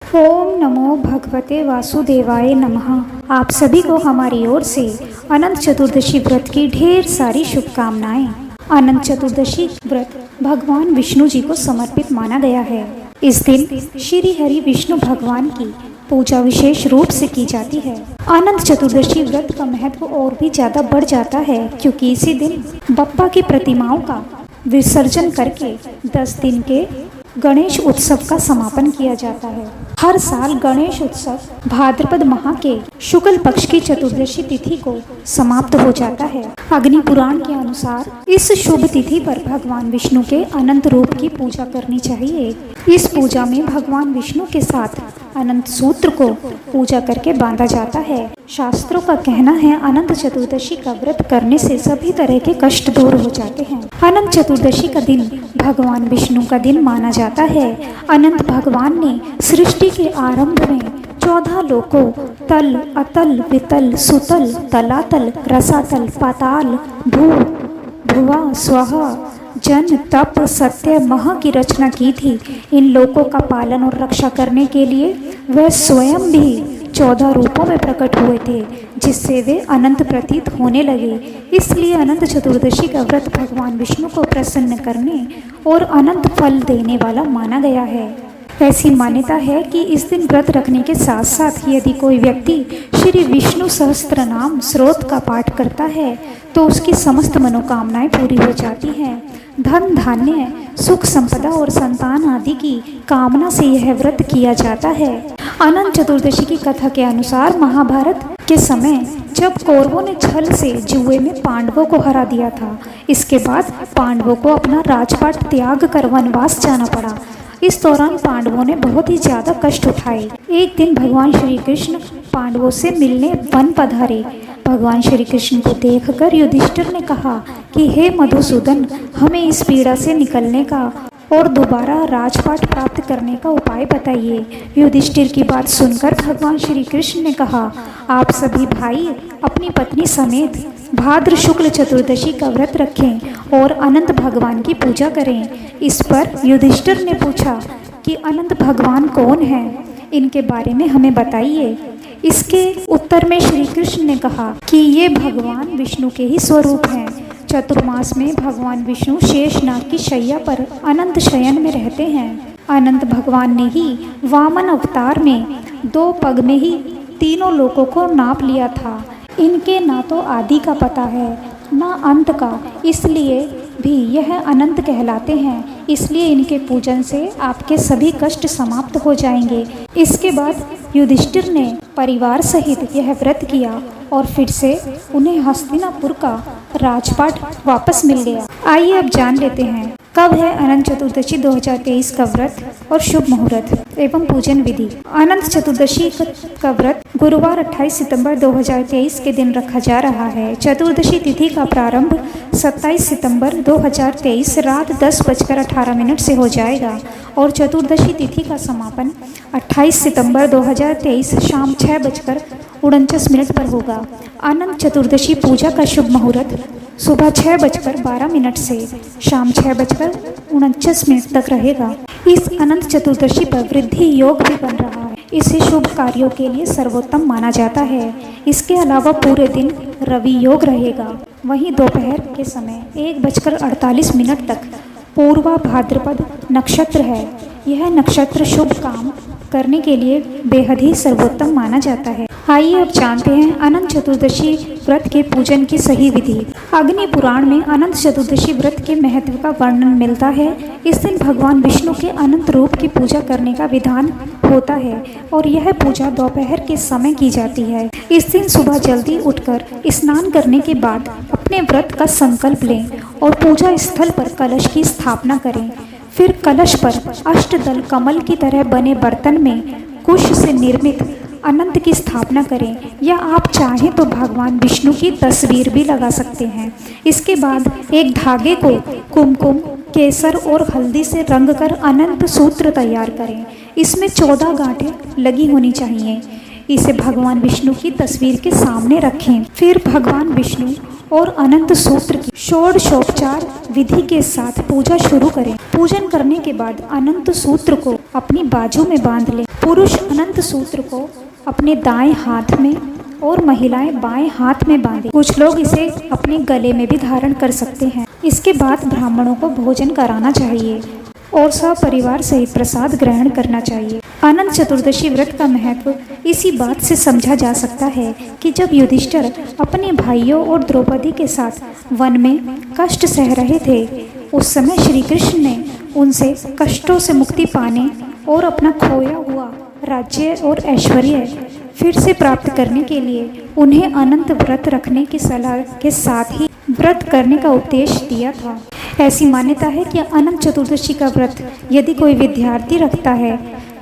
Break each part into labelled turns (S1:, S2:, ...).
S1: ओम नमो भगवते वासुदेवाय नमः। आप सभी को हमारी ओर से अनंत चतुर्दशी व्रत की ढेर सारी शुभकामनाएं। अनंत चतुर्दशी व्रत भगवान विष्णु जी को समर्पित माना गया है। इस दिन श्री हरि विष्णु भगवान की पूजा विशेष रूप से की जाती है। अनंत चतुर्दशी व्रत का महत्व और भी ज्यादा बढ़ जाता है, क्योंकि इसी दिन बप्पा की प्रतिमाओं का विसर्जन करके 10 दिन के गणेश उत्सव का समापन किया जाता है। हर साल गणेश उत्सव भाद्रपद माह के शुक्ल पक्ष की चतुर्दशी तिथि को समाप्त हो जाता है। अग्नि पुराण के अनुसार इस शुभ तिथि पर भगवान विष्णु के अनंत रूप की पूजा करनी चाहिए। इस पूजा में भगवान विष्णु के साथ अनंत सूत्र को पूजा करके बांधा जाता है। शास्त्रों का कहना है अनंत चतुर्दशी का व्रत करने से सभी तरह के कष्ट दूर हो जाते हैं। अनंत चतुर्दशी का दिन भगवान विष्णु का दिन माना जाता है। अनंत भगवान ने सृष्टि के आरंभ में 14 लोकों तल, अतल, वितल, सुतल, तलातल, रसातल, पाताल, भू, भुवा, स्वाहा, जन, तप, सत्य, मह की रचना की थी। इन लोकों का पालन और रक्षा करने के लिए वह स्वयं भी 14 रूपों में प्रकट हुए थे, जिससे वे अनंत प्रतीत होने लगे। इसलिए अनंत चतुर्दशी का व्रत भगवान विष्णु को प्रसन्न करने और अनंत फल देने वाला माना गया है। ऐसी मान्यता है कि इस दिन व्रत रखने के साथ साथ यदि कोई व्यक्ति श्री विष्णु सहस्त्र नाम स्रोत का पाठ करता है तो उसकी समस्त मनोकामनाएं पूरी हो जाती हैं। धन, धान्य, सुख, संपदा और संतान आदि की कामना से यह व्रत किया जाता है। अनंत चतुर्दशी की कथा के अनुसार महाभारत के समय जब कौरवों ने छल से जुए में पांडवों को हरा दिया था, इसके बाद पांडवों को अपना राजपाट त्याग कर वनवास जाना पड़ा। इस दौरान पांडवों ने बहुत ही ज्यादा कष्ट उठाए। एक दिन भगवान श्री कृष्ण पांडवों से मिलने वन पधारे। भगवान श्री कृष्ण को देखकर युधिष्ठिर ने कहा कि हे मधुसूदन, हमें इस पीड़ा से निकलने का और दोबारा राजपाट प्राप्त करने का उपाय बताइए। युधिष्ठिर की बात सुनकर भगवान श्री कृष्ण ने कहा, आप सभी भाई अपनी पत्नी समेत भाद्र शुक्ल चतुर्दशी का व्रत रखें और अनंत भगवान की पूजा करें। इस पर युधिष्ठिर ने पूछा कि अनंत भगवान कौन है, इनके बारे में हमें बताइए। इसके उत्तर में श्री कृष्ण ने कहा कि ये भगवान विष्णु के ही स्वरूप हैं। चतुर्मास में भगवान विष्णु शेषनाग की शैया पर अनंत शयन में रहते हैं। अनंत भगवान ने ही वामन अवतार में 2 पग में ही तीनों लोकों को नाप लिया था। इनके ना तो आदि का पता है ना अंत का, इसलिए भी यह अनंत कहलाते हैं। इसलिए इनके पूजन से आपके सभी कष्ट समाप्त हो जाएंगे। इसके बाद युधिष्ठिर ने परिवार सहित यह व्रत किया और फिर से उन्हें हस्तिनापुर का राजपाट वापस मिल गया। आइए अब जान लेते हैं कब है अनंत चतुर्दशी 2023 का व्रत और शुभ मुहूर्त एवं पूजन विधि। अनंत चतुर्दशी का व्रत गुरुवार 28 सितंबर 2023 के दिन रखा जा रहा है। चतुर्दशी तिथि का प्रारंभ 27 सितंबर 2023 रात 10:18 से हो जाएगा और चतुर्दशी तिथि का समापन 28 सितंबर 2023 शाम 6:49 पर होगा। अनंत चतुर्दशी पूजा का शुभ मुहूर्त सुबह 6:12 से शाम 6:49 तक रहेगा। इस अनंत चतुर्दशी पर वृद्धि योग भी बन रहा है। इसे शुभ कार्यों के लिए सर्वोत्तम माना जाता है। इसके अलावा पूरे दिन रवि योग रहेगा। वहीं दोपहर के समय 1:48 तक पूर्वा भाद्रपद नक्षत्र है। यह नक्षत्र शुभ काम करने के लिए बेहद ही सर्वोत्तम माना जाता है। आइए अब जानते हैं अनंत चतुर्दशी व्रत के पूजन की सही विधि। अग्नि पुराण में अनंत चतुर्दशी व्रत के महत्व का वर्णन मिलता है। इस दिन भगवान विष्णु के अनंत रूप की पूजा करने का विधान होता है और यह पूजा दोपहर के समय की जाती है। इस दिन सुबह जल्दी उठकर स्नान करने के बाद अपने व्रत का संकल्प लें और पूजा स्थल पर कलश की स्थापना करें। फिर कलश पर अष्टदल कमल की तरह बने बर्तन में कुश से निर्मित अनंत की स्थापना करें, या आप चाहें तो भगवान विष्णु की तस्वीर भी लगा सकते हैं। इसके बाद एक धागे को कुमकुम, केसर और हल्दी से रंग कर अनंत सूत्र तैयार करें। इसमें 14 गांठें लगी होनी चाहिए। इसे भगवान विष्णु की तस्वीर के सामने रखें। फिर भगवान विष्णु और अनंत सूत्र की षोडशोपचार विधि के साथ पूजा शुरू करें। पूजन करने के बाद अनंत सूत्र को अपनी बाजू में बांध लें। पुरुष अनंत सूत्र को अपने दाएं हाथ में और महिलाएं बाएं हाथ में बांधें। कुछ लोग इसे अपने गले में भी धारण कर सकते हैं। इसके बाद ब्राह्मणों को भोजन कराना चाहिए और सपरिवार सहित प्रसाद ग्रहण करना चाहिए। अनंत चतुर्दशी व्रत का महत्व इसी बात से समझा जा सकता है कि जब युधिष्ठिर अपने भाइयों और द्रौपदी के साथ वन में कष्ट सह रहे थे, उस समय श्री कृष्ण ने उनसे कष्टों से मुक्ति पाने और अपना खोया हुआ राज्य और ऐश्वर्य फिर से प्राप्त करने के लिए उन्हें अनंत व्रत रखने की सलाह के साथ ही व्रत करने का उपदेश दिया था। ऐसी मान्यता है कि अनंत चतुर्दशी का व्रत यदि कोई विद्यार्थी रखता है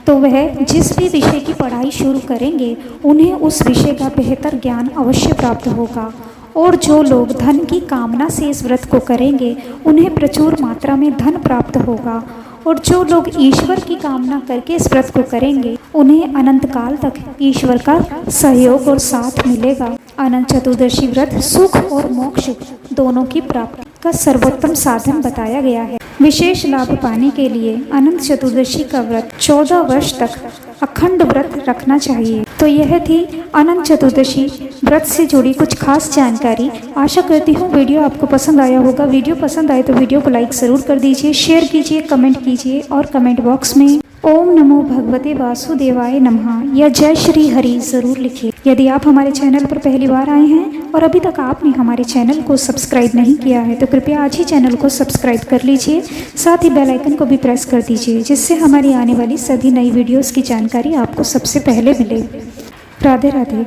S1: तो वह जिस भी विषय की पढ़ाई शुरू करेंगे उन्हें उस विषय का बेहतर ज्ञान अवश्य प्राप्त होगा। और जो लोग धन की कामना से इस व्रत को करेंगे उन्हें प्रचुर मात्रा में धन प्राप्त होगा। और जो लोग ईश्वर की कामना करके इस व्रत को करेंगे उन्हें अनंत काल तक ईश्वर का सहयोग और साथ मिलेगा। अनंत चतुर्दशी व्रत सुख और मोक्ष दोनों की प्राप्ति का सर्वोत्तम साधन बताया गया है। विशेष लाभ पाने के लिए अनंत चतुर्दशी का व्रत 14 वर्ष तक अखंड व्रत रखना चाहिए। तो यह थी अनंत चतुर्दशी व्रत से जुड़ी कुछ खास जानकारी। आशा करती हूँ वीडियो आपको पसंद आया होगा। वीडियो पसंद आए तो वीडियो को लाइक ज़रूर कर दीजिए, शेयर कीजिए, कमेंट कीजिए और कमेंट बॉक्स में ओम नमो भगवते वासुदेवाय नमः या जय श्री हरि ज़रूर लिखिए। यदि आप हमारे चैनल पर पहली बार आए हैं और अभी तक आपने हमारे चैनल को सब्सक्राइब नहीं किया है तो कृपया आज ही चैनल को सब्सक्राइब कर लीजिए। साथ ही बेल आइकन को भी प्रेस कर दीजिए जिससे हमारी आने वाली सभी नई वीडियोस की जानकारी आपको सबसे पहले मिले। राधे राधे।